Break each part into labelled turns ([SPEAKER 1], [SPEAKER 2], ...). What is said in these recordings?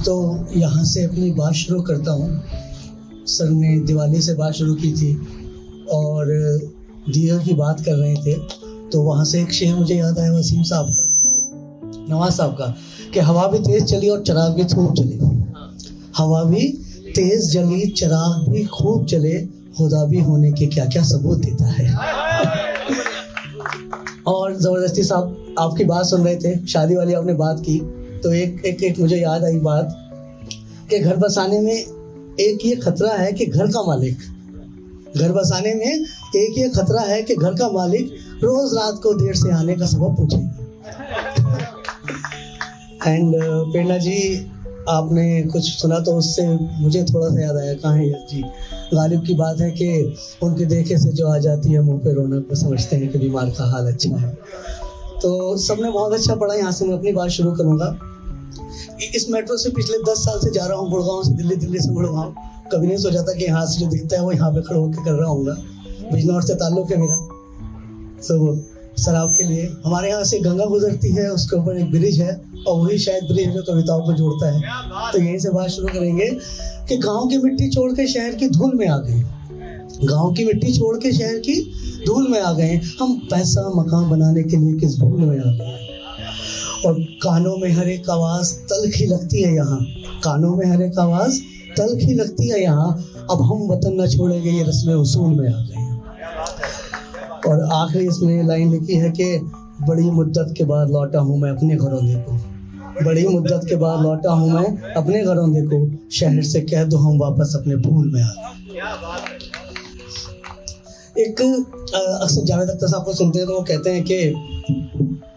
[SPEAKER 1] तो यहाँ से अपनी बात शुरू करता हूँ। सर ने दिवाली से बात शुरू की थी और दिया की बात कर रहे थे, तो वहाँ से एक शेर मुझे याद आया वसीम साहब का, नवाज साहब का, कि हवा भी तेज चली और चिराग भी खूब चले। हवा भी तेज जली, चिराग भी खूब चले, खुदा भी होने के क्या क्या सबूत देता है। और ज़बरदस्ती साहब आपकी बात सुन रहे थे, शादी वाली आपने बात की, तो एक मुझे याद आई बात कि घर बसाने में एक ये खतरा है कि घर का मालिक रोज रात को देर से आने का सबब पूछेगा। एंड प्रेरणा जी, आपने कुछ सुना तो उससे मुझे थोड़ा सा याद आया, कहाँ है जी, गालिब की बात है कि उनके देखे से जो आ जाती है मुंह पे रौनक, को समझते हैं कि बीमार का हाल अच्छा है। तो सबने बहुत अच्छा पढ़ा। यहाँ से मैं अपनी बात शुरू करूँगा। इस मेट्रो से पिछले 10 साल से जा रहा हूँ, गुड़गांव से दिल्ली, दिल्ली से गुड़गांव। कभी नहीं सोचा था कि यहाँ से जो दिखता है वो यहाँ पे खड़े होकर कर रहा हूँ। बिजनौर से ताल्लुक है मेरा। तो सर आपके लिए, हमारे यहाँ से गंगा गुजरती है, उसके ऊपर एक ब्रिज है और वही शायद ब्रिज जो कविताओं को जोड़ता है। तो यहीं से बात शुरू करेंगे कि गांव की मिट्टी छोड़ के शहर की धूल में आ गए। गांव की मिट्टी छोड़ के शहर की धूल में आ गए हम, पैसा मकान बनाने के लिए किस भूल में आ गए। और कानों में हर एक आवाज तल्खी लगती है यहाँ, कानों में हर एक आवाज तल्खी लगती है यहाँ, अब हम वतन न छोड़ेंगे ये रस्में उसूल में आ गए। और आखिरी इसमें लाइन लिखी है कि बड़ी मुद्दत के बाद लौटा हूँ मैं अपने घरों देखो, बड़ी मुद्दत के बाद लौटा हूँ मैं अपने घरों देखो, शहर से कह दो हम वापस अपने भूल में आ गए। एक अक्सर जावेद अख्तर साहब को सुनते हैं तो वो कहते हैं कि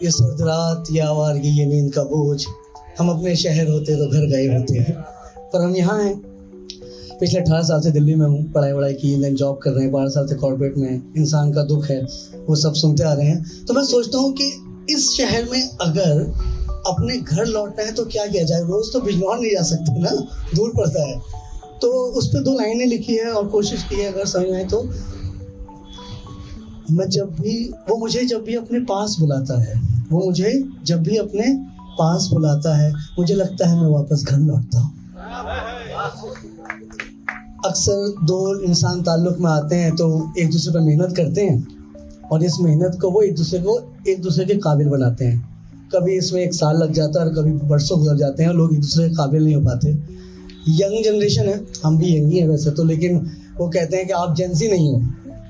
[SPEAKER 1] ये सर्द रात, ये आवारगी, ये नींद का बोझ, हम अपने शहर होते तो घर गए होते हैं, पर हम यहाँ हैं। पिछले 18 साल से दिल्ली में हूँ, पढ़ाई की, देन जॉब कर रहे हैं, 12 साल से कॉर्पोरेट में। इंसान का दुख है, वो सब सुनते आ रहे हैं। तो मैं सोचता हूँ कि इस शहर में अगर अपने घर लौटना है तो क्या किया जाए। रोज तो बिजनौर नहीं जा सकते ना, दूर पड़ता है। तो उस पर 2 लाइनें लिखी है और कोशिश की है, अगर समझ आए तो। वो मुझे जब भी अपने पास बुलाता है, मुझे लगता है मैं वापस घर लौटता हूँ। अक्सर 2 इंसान ताल्लुक में आते हैं तो एक दूसरे पर मेहनत करते हैं और इस मेहनत को वो एक दूसरे के काबिल बनाते हैं। कभी इसमें 1 साल लग जाता है और कभी बरसों गुजर जाते हैं और लोग एक दूसरे के काबिल नहीं हो पाते। यंग जनरेशन है, हम भी यंग ही हैं वैसे तो, लेकिन वो कहते हैं कि आप जेंजी नहीं हो।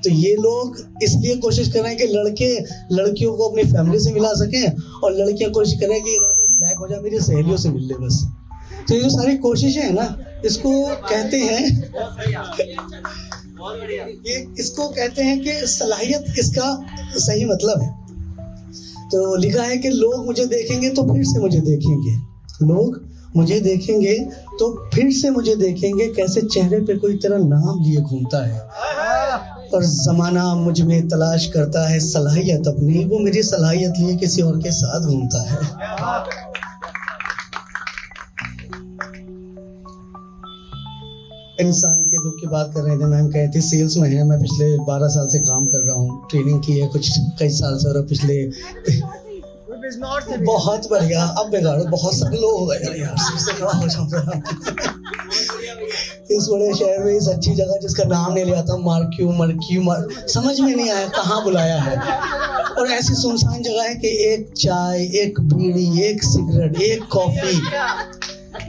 [SPEAKER 1] तो ये लोग इसलिए कोशिश कर रहे हैं कि लड़के लड़कियों को अपनी फैमिली से मिला सकें और लड़कियां कोशिश कर रहे हैं कि लड़का इस लायक हो जाए मेरी सहेलियों से मिल ले बस। तो ये जो सारी कोशिशें हैं ना, इसको कहते हैं कि सलाहियत, इसका सही मतलब है। तो लिखा है कि लोग मुझे देखेंगे तो फिर से मुझे देखेंगे, लोग मुझे देखेंगे तो फिर से मुझे देखेंगे, कैसे चेहरे पे कोई तेरा नाम लिए घूमता है। और जमाना मुझ में तलाश करता है सलाहियत अपनी, वो मेरी सलाहियत लिए किसी और के साथ घूमता है। इंसान के दुख की बात कर रहे थे। मैम कहती सेल्स में है, मैं पिछले 12 साल से काम कर रहा हूँ, ट्रेनिंग की है कुछ कई साल से, और पिछले बहुत बढ़िया। अब बिगाड़ो, बहुत सारे लोग हो गए यार, इस बड़े शहर में इस अच्छी जगह जिसका नाम नहीं लिया था, मार्क्यू समझ में नहीं आया कहाँ बुलाया है। और ऐसी सुनसान जगह है कि एक चाय, एक बीड़ी, एक सिगरेट, एक कॉफी,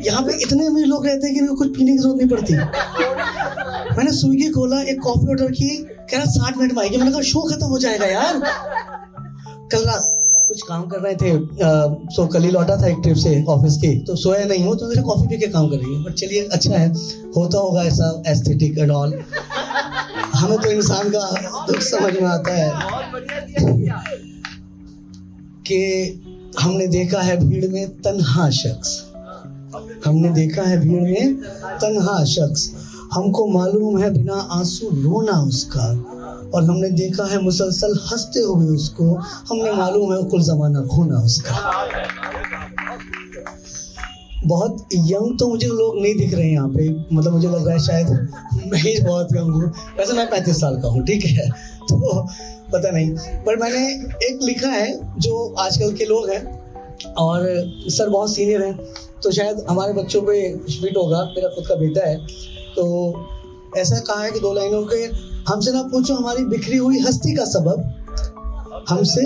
[SPEAKER 1] यहाँ पे इतने अमीर लोग रहते हैं कि इनको कुछ पीने की जरूरत नहीं पड़ती। मैंने स्विगी खोला, एक कॉफी ऑर्डर की, कह रहा 60 मिनट में आएगी। मैंने कहा शो खत्म हो जाएगा यार। कल रात कुछ काम कर रहे थे, सो कल ही लौटा था एक ट्रिप से ऑफिस की, तो सोया नहीं हूँ, तो मेरे कॉफी पी के काम कर रही है। बट चलिए अच्छा है, होता होगा ऐसा एस्थेटिक एंड ऑल। हमें तो इंसान का दुख समझ में आता है कि हमने देखा है भीड़ में तन्हा शख्स, हमको मालूम है बिना आंसू रोना उसका, और हमने देखा है मुसलसल हंसते हुए उसको, हमने मालूम है कुल जमाना खोना उसका। बहुत यंग तो मुझे लोग नहीं दिख रहे हैं यहाँ पे, मतलब मुझे लग रहा है शायद मैं ही बहुत यंग हूँ। वैसे मैं 35 साल का हूँ, ठीक है, तो पता नहीं। पर मैंने एक लिखा है जो आजकल के लोग हैं और सर बहुत सीनियर हैं, तो शायद हमारे बच्चों पे फिट होगा। मेरा खुद का बेटा है, तो ऐसा कहा है कि 2 लाइनों के, हमसे ना पूछो हमारी बिखरी हुई हस्ती का सबब, हमसे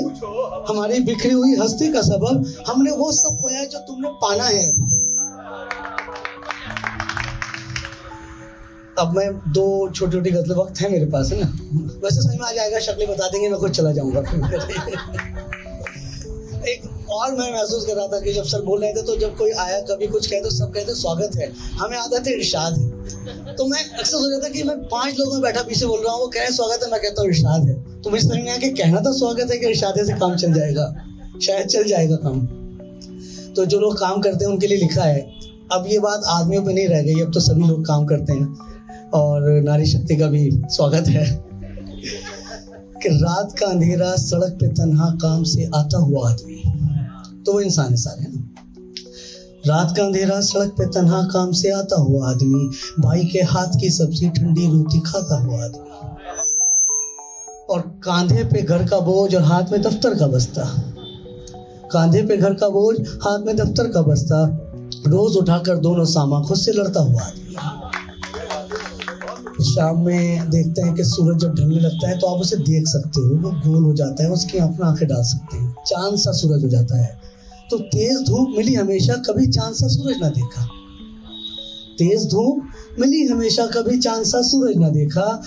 [SPEAKER 1] हमारी बिखरी हुई हस्ती का सबब, हमने वो सब खोया जो तुमने पाना है। अब मैं 2 छोटी-छोटी गज़लें, वक्त है मेरे पास, है ना? वैसे समझ में आ जाएगा, शक्लें बता देंगे, मैं खुद चला जाऊंगा। एक और मैं महसूस कर रहा था कि जब सर बोल रहे थे, तो जब कोई आया कभी कुछ कहते तो सब कहते स्वागत है, हमें आदत है इरशाद है। तो मैं अक्सर सोच रहा था कि मैं 5 लोगों में बैठा पीछे बोल रहा हूँ, वो कह रहे स्वागत है, मैं कहता हूँ इरशाद है। तो मुझे समझ में आया कि कहना तो स्वागत है कि इरशाद से काम चल जाएगा, शायद चल जाएगा काम। तो जो लोग काम करते हैं उनके लिए लिखा है। अब ये बात आदमियों पे नहीं रह गई, अब तो सभी लोग काम करते हैं, और नारी शक्ति का भी स्वागत है कि रात का अंधेरा सड़क पे तन्हा काम से आता हुआ आदमी, तो वो इंसान है सारे, है ना? रात का अंधेरा सड़क पे तन्हा काम से आता हुआ आदमी, भाई के हाथ की सब्जी ठंडी रोटी खाता हुआ आदमी, और कांधे पे घर का बोझ और हाथ में दफ्तर का बस्ता, कांधे पे घर का बोझ हाथ में दफ्तर का बस्ता, रोज उठाकर दोनों सामा खुद से लड़ता हुआ आदमी। शाम में देखते हैं कि सूरज जब ढलने लगता है तो आप उसे देख सकते हो, वो गोल हो जाता है, उसकी अपना आंखें डाल सकते हैं, चांद सा सूरज हो जाता है। तो तेज धूप मिली हमेशा, कभी चांद सा सूरज ना देखा। तेज धूप मिली हमेशा, कभी चांद सा सूरज ना देखा।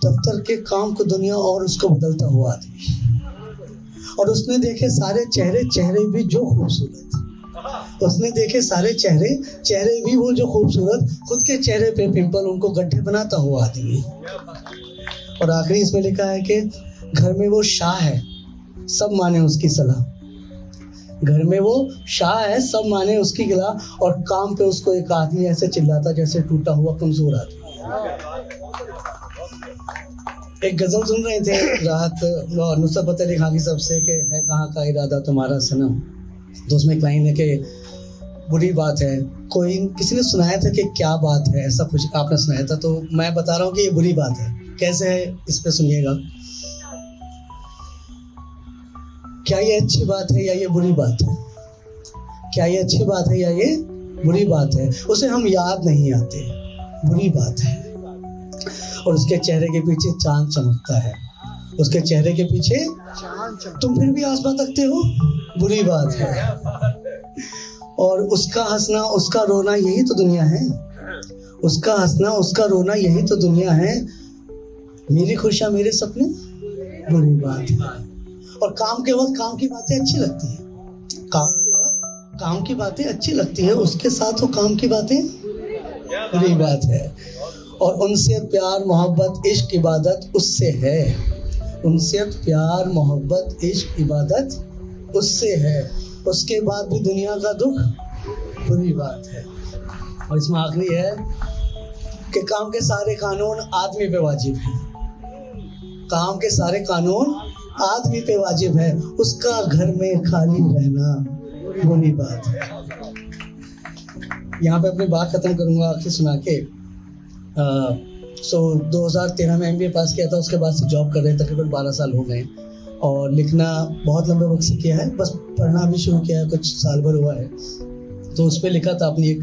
[SPEAKER 1] दफ्तर के काम को दुनिया और उसको बदलता हुआ आदमी, और उसने देखे सारे चेहरे, चेहरे भी जो खूबसूरत, उसने देखे सारे चेहरे, चेहरे भी वो जो खूबसूरत, खुद के चेहरे पे पिंपल उनको गड्ढे बनाता हुआ आदमी। और आखिरी इसमें लिखा है कि घर में वो शाह है, सब माने उसकी सलाह, घर में वो शाह है, सब माने उसकी गिला, और काम पे उसको एक आदमी ऐसे चिल्लाता जैसे टूटा हुआ कमजोर आदमी। एक गजल सुन रहे थे राहत नुसरत फतेह अली खान की सबसे कि है कहाँ का इरादा तुम्हारा सनम, तो उसमें एक लाइन है कि बुरी बात है, कोई किसी ने सुनाया था कि क्या बात है, ऐसा कुछ आपने सुनाया था, तो मैं बता रहा हूँ कि ये बुरी बात है। कैसे है, इस पे सुनिएगा। क्या ये अच्छी बात है या ये बुरी बात है? क्या ये अच्छी बात है या ये बुरी बात है? उसे हम याद नहीं आते, बुरी बात है। और उसके चेहरे के पीछे चांद चमकता है, उसके चेहरे के पीछे तुम फिर भी आसमान तकते हो, बुरी बात है। और उसका हंसना उसका रोना यही तो दुनिया है, उसका हंसना उसका रोना यही तो दुनिया है। मेरी खुशियां मेरे सपने, बुरी बात है। और काम के वक्त काम की बातें अच्छी लगती है, काम के वक्त काम की बातें अच्छी लगती है, उसके साथ वो काम की बातें बुरी बात है। और उनसे प्यार मोहब्बत इश्क इबादत उससे है, उनसे प्यार मोहब्बत इश्क इबादत उससे है, उसके बाद भी दुनिया का दुख बुरी बात है। और इसमें आखिरी है कि काम के सारे कानून आदमी पे वाजिब है, काम के सारे कानून आदमी पे वाजिब है, उसका घर में खाली रहना बुरी बात है। यहाँ पे अपनी बात खत्म करूंगा आखिर सुना के। 2013 में MBA पास किया था, उसके बाद से जॉब कर रहे हैं, तकरीबन 12 साल हो गए, और लिखना बहुत लंबे वक्त से किया है, बस पढ़ना भी शुरू किया है, कुछ साल भर हुआ है। तो उस पर लिखा था अपनी एक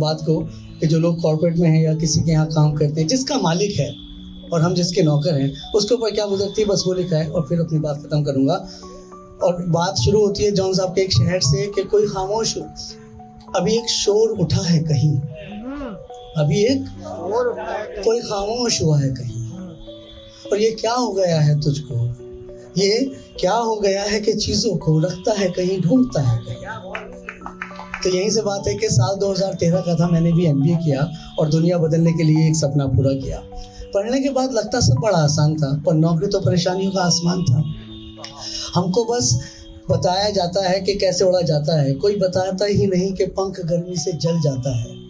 [SPEAKER 1] बात को कि जो लोग कॉर्पोरेट में हैं या किसी के यहाँ काम करते हैं, जिसका मालिक है और हम जिसके नौकर हैं, उसके ऊपर क्या गुजरती है, बस वो लिखा है। और फिर अपनी बात खत्म करूँगा। और बात शुरू होती है जॉन साहब के एक शहर से कि कोई खामोश, अभी एक शोर उठा है कहीं, अभी एक कोई खामोश हुआ है कहीं, और ये क्या हो गया है तुझको, ये क्या हो गया है कि चीजों को रखता है कहीं, ढूंढता है कहीं। तो यहीं से बात है कि साल 2013 का था, मैंने भी MBA किया और दुनिया बदलने के लिए एक सपना पूरा किया। पढ़ने के बाद लगता सब बड़ा आसान था, पर नौकरी तो परेशानियों का आसमान था। हमको बस बताया जाता है कि कैसे उड़ा जाता है, कोई बताता ही नहीं कि पंख गर्मी से जल जाता है।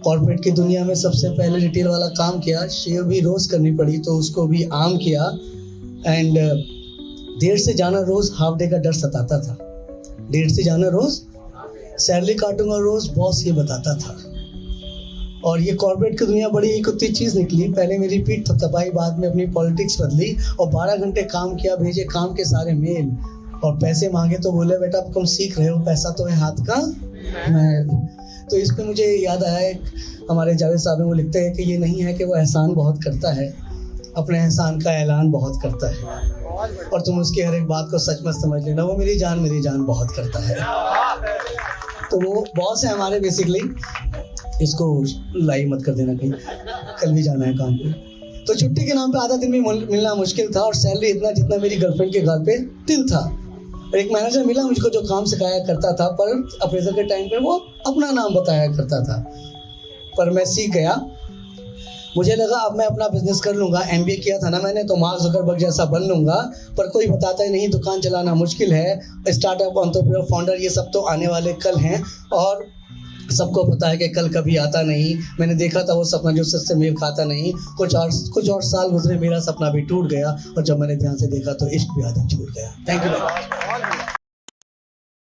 [SPEAKER 1] कॉर्पोरेट की दुनिया में सबसे पहले रिटेल वाला काम किया, शेव भी रोज करनी पड़ी तो उसको भी आम किया, एंड देर से जाना रोज, हाफ डे का डर सताता था, देर से जाना रोज, सैलरी काटूंगा रोज, बॉस ये बताता था। और ये कॉर्पोरेट की दुनिया बड़ी एक कुत्ती चीज निकली, पहले मेरी पीठ थपथपाई, बाद में अपनी पॉलिटिक्स बदली, और 12 घंटे काम किया, भेजे काम के सारे मेल, और पैसे मांगे तो बोले बेटा अब तुम सीख रहे हो, पैसा तो है हाथ का मैल। तो इस पे मुझे याद आया, एक हमारे जावेद साहब हैं, वो लिखते हैं कि ये नहीं है कि वो एहसान बहुत करता है, अपने एहसान का ऐलान बहुत करता है, और तुम उसकी हर एक बात को सच मत समझ लेना, वो मेरी जान बहुत करता है। तो वो बॉस है हमारे बेसिकली, इसको लाइव मत कर देना कहीं, कल भी जाना है काम पे। तो छुट्टी के नाम पे आधा दिन भी मिलना मुश्किल था, और सैलरी इतना जितना मेरी गर्लफ्रेंड के घर पे तिल था। और एक मैनेजर मिला मुझको जो काम सिखाया करता था, पर अप्रेजल के टाइम पे वो अपना नाम बताया करता था। पर मैं सीख गया, मुझे लगा अब मैं अपना बिजनेस कर लूँगा, MBA किया था ना मैंने, तो मार्क ज़ुकरबर्ग जैसा बन लूँगा। पर कोई बताता ही नहीं, दुकान चलाना मुश्किल है, स्टार्टअप, एंटरप्रेन्योर, फाउंडर, ये सब तो आने वाले कल हैं, और सबको पता है कि कल कभी आता नहीं। मैंने देखा था वो सपना जो सच से मेल खाता नहीं। कुछ और साल गुजरे, मेरा सपना भी टूट गया, और जब मैंने ध्यान से देखा तो इश्क भी आधा छूट गया। Thank you.